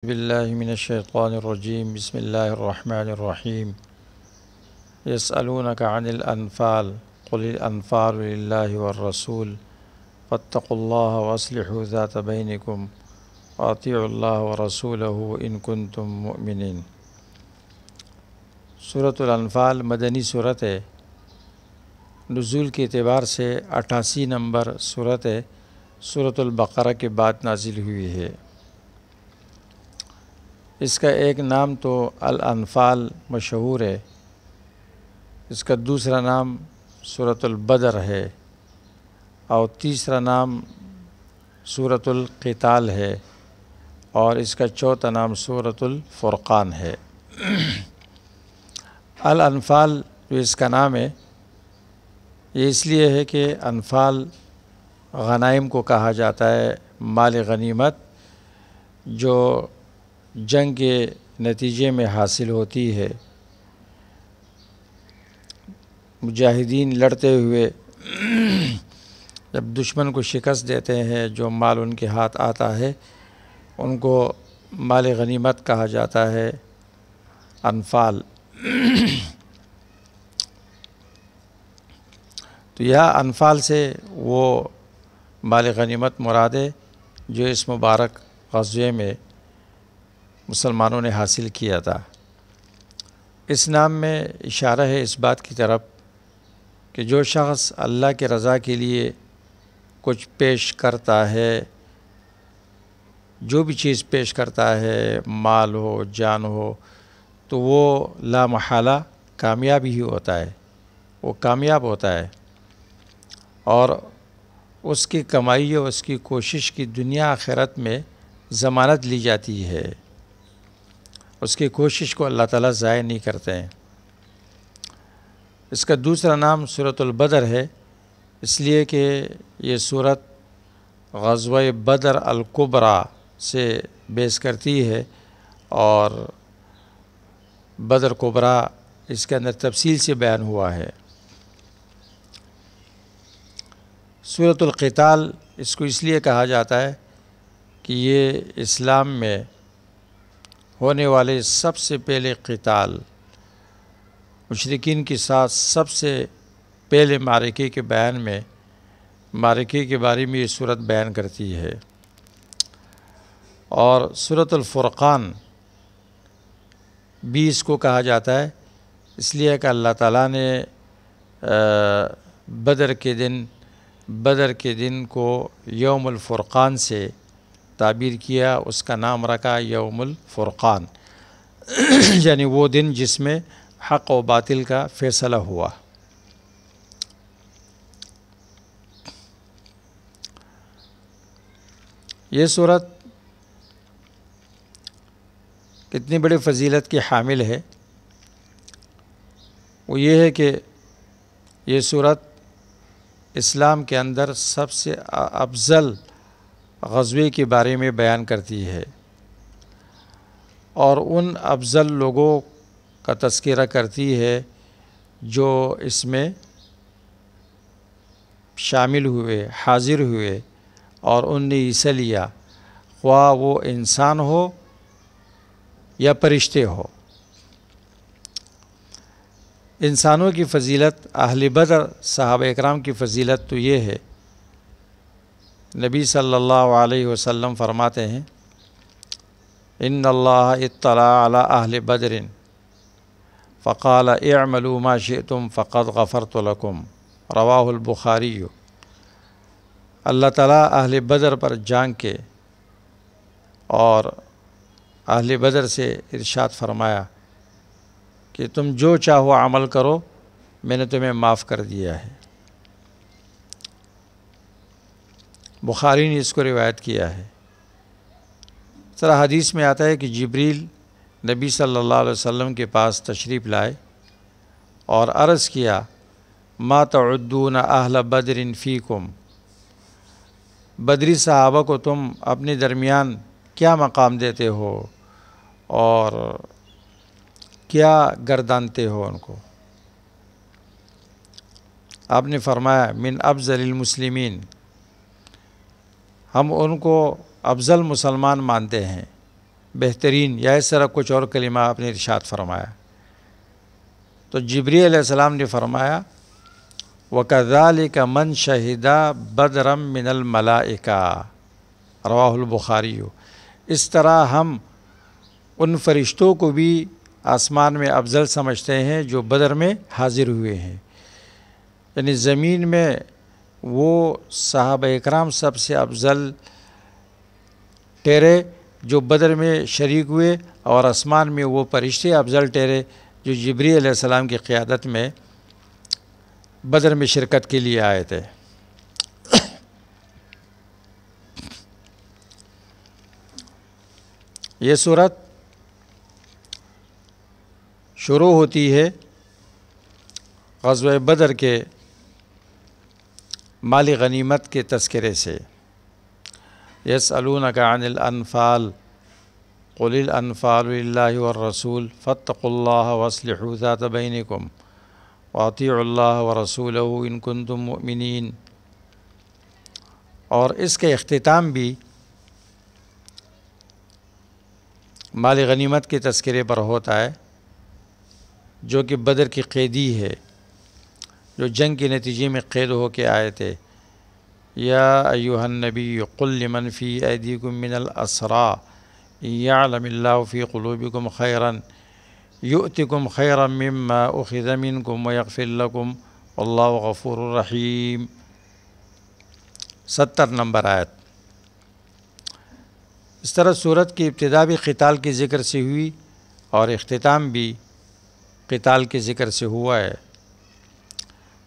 باللہ من الشیطان الرجیم بسم اللہ الرحمن الرحیم یسألونک عن الانفال قل الانفال للہ والرسول فاتقوا اللہ واصلحوا ذات بینکم واطیعوا اللہ ورسولہ ان کنتم مؤمنین۔ سورۃ الانفال مدنی سورت ہے، نزول کے اعتبار سے 88 نمبر سورت ہے، سورۃ البقرہ کے بعد نازل ہوئی ہے۔ اس کا ایک نام تو الانفال مشہور ہے، اس کا دوسرا نام سورۃ البدر ہے اور تیسرا نام سورۃ القتال ہے اور اس کا چوتھا نام سورۃ الفرقان ہے۔ الانفال جو اس کا نام ہے یہ اس لیے ہے کہ انفال غنائم کو کہا جاتا ہے، مال غنیمت جو جنگ کے نتیجے میں حاصل ہوتی ہے۔ مجاہدین لڑتے ہوئے جب دشمن کو شکست دیتے ہیں، جو مال ان کے ہاتھ آتا ہے ان کو مال غنیمت کہا جاتا ہے، انفال۔ تو یہ انفال سے وہ مال غنیمت مراد ہے جو اس مبارک غزوے میں مسلمانوں نے حاصل کیا تھا۔ اس نام میں اشارہ ہے اس بات کی طرف کہ جو شخص اللہ کے رضا کے لیے کچھ پیش کرتا ہے، جو بھی چیز پیش کرتا ہے، مال ہو، جان ہو، تو وہ لا محالہ کامیاب ہی ہوتا ہے، وہ کامیاب ہوتا ہے اور اس کی کمائی اور اس کی کوشش کی دنیا آخرت میں ضمانت لی جاتی ہے، اس کی کوشش کو اللہ تعالیٰ ضائع نہیں کرتے ہیں۔ اس کا دوسرا نام سورۃ البدر ہے، اس لیے کہ یہ سورت غزوہ بدر الکبریٰ سے بیس کرتی ہے اور بدر کبریٰ اس کے اندر تفصیل سے بیان ہوا ہے۔ سورۃ القتال اس کو اس لیے کہا جاتا ہے کہ یہ اسلام میں ہونے والے سب سے پہلے قتال، مشرکین کے ساتھ سب سے پہلے معرکے کے بیان میں، معرکے کے بارے میں یہ سورت بیان کرتی ہے۔ اور سورۃ الفرقان بھی اس کو کہا جاتا ہے اس لیے کہ اللہ تعالیٰ نے بدر کے دن کو یوم الفرقان سے تعبیر کیا، اس کا نام رکھا یوم الفرقان، یعنی وہ دن جس میں حق و باطل کا فیصلہ ہوا۔ یہ سورت کتنی بڑی فضیلت کی حامل ہے، وہ یہ ہے کہ یہ سورت اسلام کے اندر سب سے افضل غزوے کے بارے میں بیان کرتی ہے اور ان افضل لوگوں کا تذکرہ کرتی ہے جو اس میں شامل ہوئے، حاضر ہوئے اور ان نے حصہ لیا، خواہ وہ انسان ہو یا فرشتے ہو۔ انسانوں کی فضیلت، اہل بدر صحابہ اکرام کی فضیلت تو یہ ہے، نبی صلی اللہ علیہ وسلم فرماتے ہیں ان اللہ اطلع علی اہل بدر فقال اعملوا ما شئتم فقد غفرت لکم، رواہ البخاری۔ اللہ تعالیٰ اہل بدر پر جان کے اور اہل بدر سے ارشاد فرمایا کہ تم جو چاہو عمل کرو، میں نے تمہیں معاف کر دیا ہے۔ بخاری نے اس کو روایت کیا ہے۔ سرا حدیث میں آتا ہے کہ جبریل نبی صلی اللہ علیہ وسلم کے پاس تشریف لائے اور عرض کیا ما تعدون اہل بدر فیکم، بدری صحابہ کو تم اپنے درمیان کیا مقام دیتے ہو اور کیا گردانتے ہو ان کو؟ آپ نے فرمایا من افضل المسلمین، ہم ان کو افضل مسلمان مانتے ہیں۔ بہترین یا اس طرح کچھ اور کلمہ آپ نے ارشاد فرمایا۔ تو جبریل علیہ السلام نے فرمایا وَكَذَلِكَ مَنْ شَهِدَ بَدْرًا مِّنَ الْمَلَائِكَةِ رواہ البخاری۔ اس طرح ہم ان فرشتوں کو بھی آسمان میں افضل سمجھتے ہیں جو بدر میں حاضر ہوئے ہیں، یعنی زمین میں وہ صحابہ اکرام سب سے افضل ٹھہرے جو بدر میں شریک ہوئے، اور آسمان میں وہ فرشتے افضل ٹھہرے جو جبریل علیہ السلام کی قیادت میں بدر میں شرکت کے لیے آئے تھے۔ یہ صورت شروع ہوتی ہے غزوہ بدر کے مال غنیمت کے تذکرے سے۔ یسألونک عن الانفال قل الانفال للہ والرسول فاتقوا اللہ واصلحوا ذات بینکم واطیعوا اللہ ورسولہ ان کنتم مؤمنین۔ اور اس کا اختتام بھی مال غنیمت کے تذکرے پر ہوتا ہے، جو کہ بدر کی قیدی ہے، جو جنگ کے نتیجے میں قید ہو کے آئے تھے۔ یا ایھا النبی قل لمن فی ایدیکم من الاسریٰ یعلم اللہ فی قلوبکم خیرا یؤتکم خیرا مما اخذ منکم ویغفر لکم واللہ غفور رحیم۔ 70 نمبر آیت۔ اس طرح سورت کی ابتدا بھی قتال کے ذکر سے ہوئی اور اختتام بھی قتال کے ذکر سے ہوا ہے۔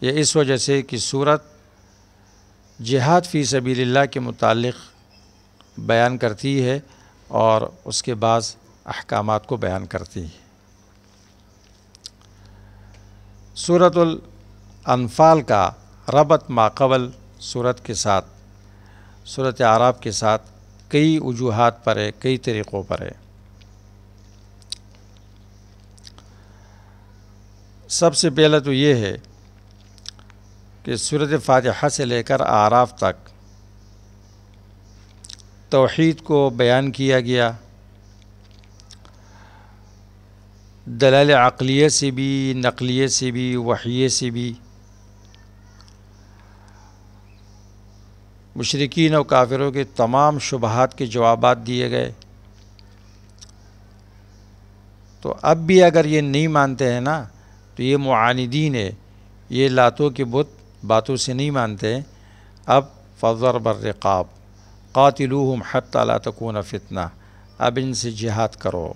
یہ اس وجہ سے کہ سورت جہاد فی سبیل اللہ کے متعلق بیان کرتی ہے اور اس کے بعض احکامات کو بیان کرتی ہے۔ سورۃ الانفال کا ربط ماقبل سورت کے ساتھ، سورۃ اعراف کے ساتھ کئی وجوہات پر ہے، کئی طریقوں پر ہے۔ سب سے پہلا تو یہ ہے کہ سورۃ فاتحہ سے لے کر اعراف تک توحید کو بیان کیا گیا، دلائل عقلیہ سے بھی، نقلیہ سے بھی، وحیہ سے بھی۔ مشرکین و کافروں کے تمام شبہات کے جوابات دیے گئے۔ تو اب بھی اگر یہ نہیں مانتے ہیں نا تو یہ معاندین ہے، یہ لاتوں کے بت باتوں سے نہیں مانتے ہیں۔ اب فضرب الرقاب قاتلوہم حتی لا تکون فتنہ، اب ان سے جہاد کرو۔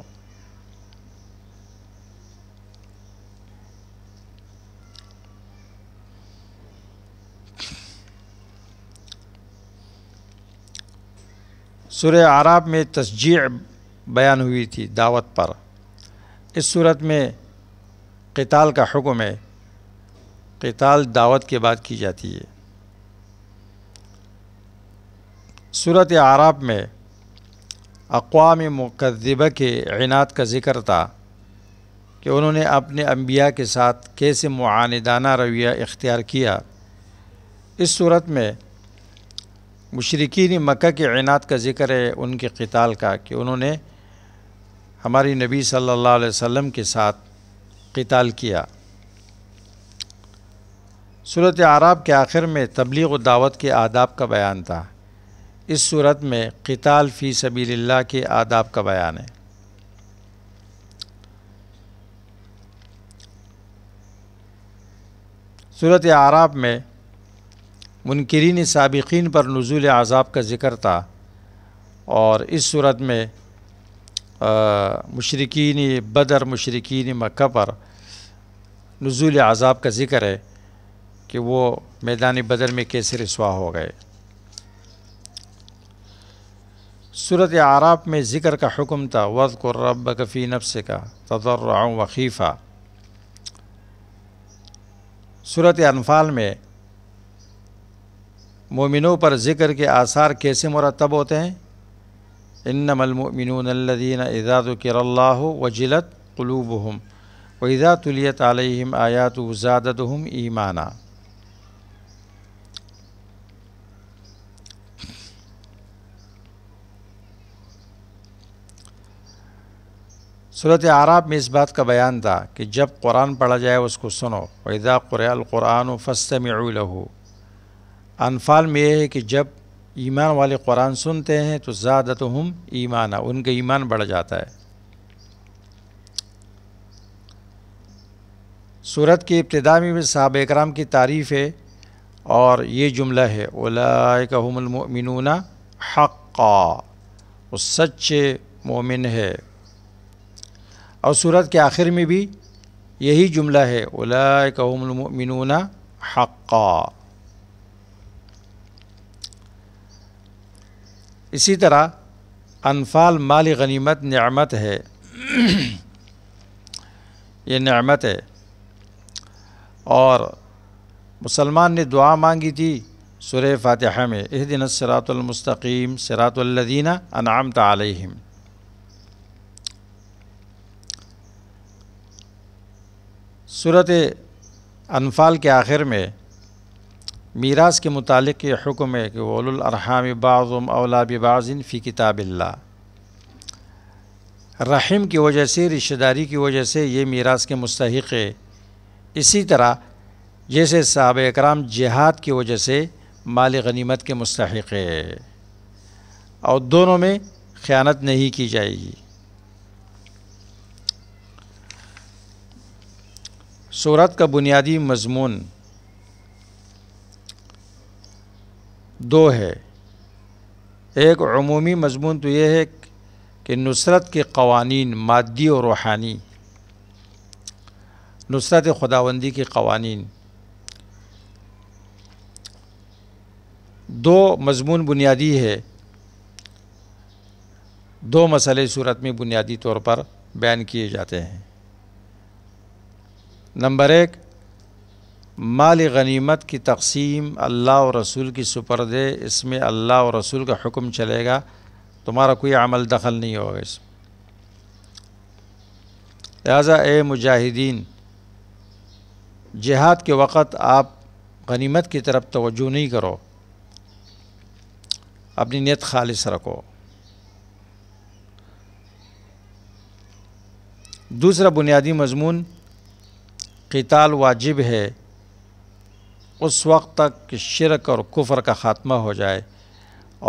سورہ اعراف میں تشجیع بیان ہوئی تھی دعوت پر، اس صورت میں قتال کا حکم ہے، قتال دعوت کے بعد کی جاتی ہے۔ سورۃ اعراف میں اقوام مکذبہ کے عناد کا ذکر تھا کہ انہوں نے اپنے انبیاء کے ساتھ کیسے معاندانہ رویہ اختیار کیا۔ اس صورت میں مشرکین مکہ کے عناد کا ذکر ہے، ان کے قتال کا، کہ انہوں نے ہماری نبی صلی اللہ علیہ وسلم کے ساتھ قتال کیا۔ سورۃ اعراف کے آخر میں تبلیغ و دعوت کے آداب کا بیان تھا، اس صورت میں قتال فی سبیل اللہ کے آداب کا بیان ہے۔ سورۃ اعراف میں منکرین سابقین پر نزول عذاب کا ذکر تھا، اور اس صورت میں مشرکین بدر، مشرکین مکہ پر نزول عذاب کا ذکر ہے کہ وہ میدان بدر میں کیسے رسوا ہو گئے۔ سورۃ اعراف میں ذکر کا حکم تھا وَاذْكُرْ رَبَّكَ فِي نَفْسِكَ تَضَرُّعًا وَخِيفًا۔ سورۃ انفال میں مومنوں پر ذکر کے آثار کیسے مرتب ہوتے ہیں؟ انما المؤمنون الذین اذا ذکر اللہ وجلت قلوبہم واذا تلیت علیہم آیاتہ زادتہم ایمانا۔ صورت اعراف میں اس بات کا بیان تھا کہ جب قرآن پڑھا جائے اس کو سنو، وَإِذَا قُرِئَ الْقُرْآنُ فَاسْتَمِعُوا لَهُ۔ انفال میں یہ ہے کہ جب ایمان والے قرآن سنتے ہیں تو زادتہم ایمانا، ان کا ایمان بڑھ جاتا ہے۔ سورت کی ابتدا میں بھی صحابہ اکرام کی تعریف ہے، اور یہ جملہ ہے اولئک ھم المؤمنون حقا، وہ سچے مومن ہے۔ اور سورت کے آخر میں بھی یہی جملہ ہے اولئک ھم المؤمنون حقا۔ اسی طرح انفال مال غنیمت نعمت ہے، یہ نعمت ہے، اور مسلمان نے دعا مانگی تھی سورہ فاتحہ میں اہدنا الصراط المستقیم صراط الذین انعمت علیہم۔ سورۃ انفال کے آخر میں میراث کے متعلق یہ حکم ہے کہ اولو الارحام بعضهم اولی ببعض فی کتاب اللہ۔ رحم کی وجہ سے، رشتہ داری کی وجہ سے یہ میراث کے مستحق ہے، اسی طرح جیسے صحابہ اکرام جہاد کی وجہ سے مال غنیمت کے مستحق ہے، اور دونوں میں خیانت نہیں کی جائے گی۔ سورت کا بنیادی مضمون دو ہے۔ ایک عمومی مضمون تو یہ ہے کہ نصرت کے قوانین، مادی اور روحانی، نصرت خداوندی کے قوانین۔ دو مضمون بنیادی ہے، دو مسئلے صورت میں بنیادی طور پر بیان کیے جاتے ہیں۔ نمبر ایک، مال غنیمت کی تقسیم اللہ اور رسول کی سپرد ہے، اس میں اللہ اور رسول کا حکم چلے گا، تمہارا کوئی عمل دخل نہیں ہوگا اس میں۔ لہٰذا اے مجاہدین، جہاد کے وقت آپ غنیمت کی طرف توجہ نہیں کرو، اپنی نیت خالص رکھو۔ دوسرا بنیادی مضمون، قتال واجب ہے اس وقت تک کہ شرک اور کفر کا خاتمہ ہو جائے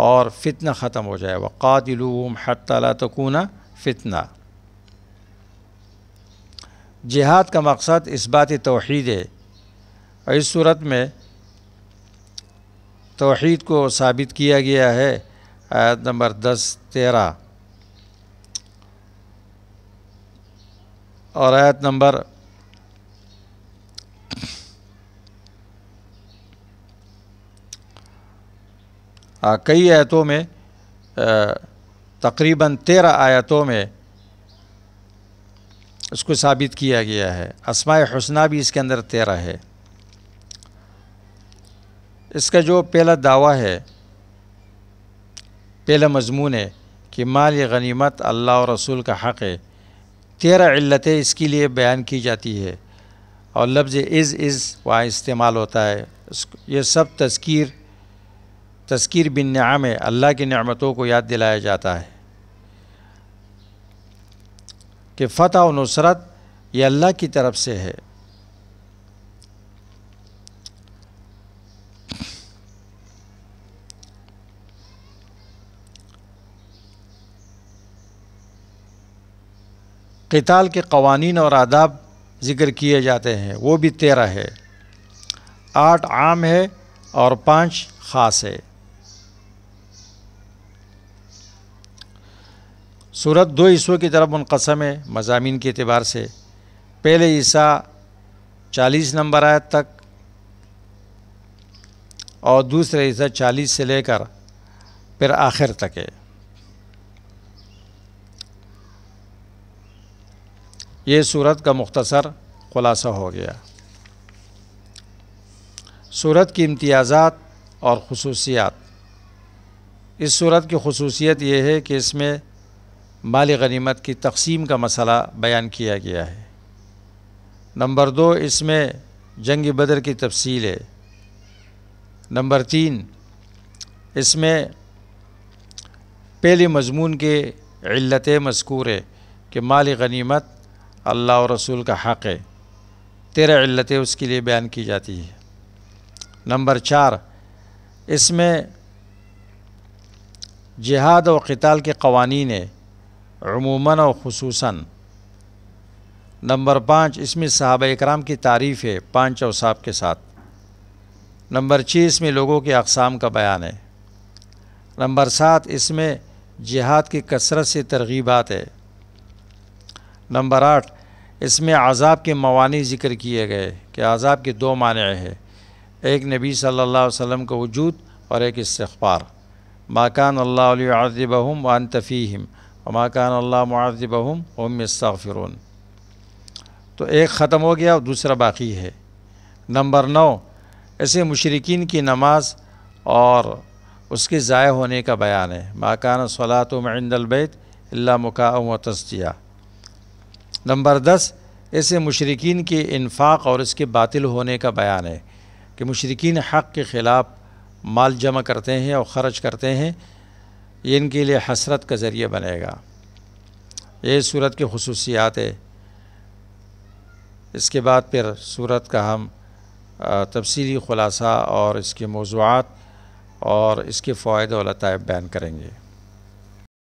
اور فتنہ ختم ہو جائے۔ وَقَاتِلُوهُمْ حَتَّى لَا تَكُونَ فِتْنَةٌ۔ جہاد کا مقصد اثبات توحید ہے، اور اس صورت میں توحید کو ثابت کیا گیا ہے۔ آیت نمبر 10-13 اور آیت نمبر کئی آیتوں میں، تقریباً 13 آیتوں میں اس کو ثابت کیا گیا ہے۔ اسماء حسنہ بھی اس کے اندر 13 ہے۔ اس کا جو پہلا دعویٰ ہے، پہلا مضمون ہے کہ مال غنیمت اللہ اور رسول کا حق ہے، 13 علتیں اس کے لیے بیان کی جاتی ہے، اور لفظ از وہاں استعمال ہوتا ہے۔ یہ سب تذکیر بالنعم ہے، اللہ کی نعمتوں کو یاد دلایا جاتا ہے کہ فتح و نصرت یہ اللہ کی طرف سے ہے۔ قتال کے قوانین اور آداب ذکر کیے جاتے ہیں، وہ بھی 13 ہے، 8 عام ہے اور 5 خاص ہے۔ سورت 2 حصوں کی طرف منقسم ہے مضامین کے اعتبار سے۔ پہلے حصہ 40 نمبر آیت تک، اور دوسرے حصہ 40 سے لے کر پھر آخر تک ہے۔ یہ سورت کا مختصر خلاصہ ہو گیا۔ سورت کی امتیازات اور خصوصیات۔ اس سورت کی خصوصیت یہ ہے کہ اس میں مال غنیمت کی تقسیم کا مسئلہ بیان کیا گیا ہے۔ نمبر 2، اس میں جنگ بدر کی تفصیل ہے۔ نمبر 3، اس میں پہلے مضمون کے علتیں مذکور ہے کہ مال غنیمت اللہ اور رسول کا حق ہے، 13 علتیں اس کے لیے بیان کی جاتی ہے۔ نمبر 4، اس میں جہاد و قتال کے قوانین ہے، عموماً و خصوصاً۔ نمبر 5، اس میں صحابہ اکرام کی تعریف ہے 5 اوصاف کے ساتھ۔ نمبر 6، اس میں لوگوں کے اقسام کا بیان ہے۔ نمبر 7، اس میں جہاد کی کثرت سے ترغیبات ہے۔ نمبر 8، اس میں عذاب کے موانع ذکر کیے گئے کہ عذاب کے 2 مانع ہیں، ایک نبی صلی اللہ علیہ وسلم کا وجود اور ایک استغفار۔ ما کان اللہ لیعذبہم وانت فیہم وما کان اللہ معذبہم وہم یستغفرون۔ تو ایک ختم ہو گیا اور دوسرا باقی ہے۔ نمبر 9، ایسے مشرکین کی نماز اور اس کے ضائع ہونے کا بیان ہے، ما کان صلاتہم عند البیت الا مکاء و تصدیہ۔ نمبر 10، ایسے مشرکین کے انفاق اور اس کے باطل ہونے کا بیان ہے کہ مشرکین حق کے خلاف مال جمع کرتے ہیں اور خرچ کرتے ہیں، یہ ان کے لیے حسرت کا ذریعہ بنے گا۔ یہ سورت کی خصوصیات ہے۔ اس کے بعد پھر سورت کا ہم تفصیلی خلاصہ اور اس کے موضوعات اور اس کے فوائد و لطائف بیان کریں گے۔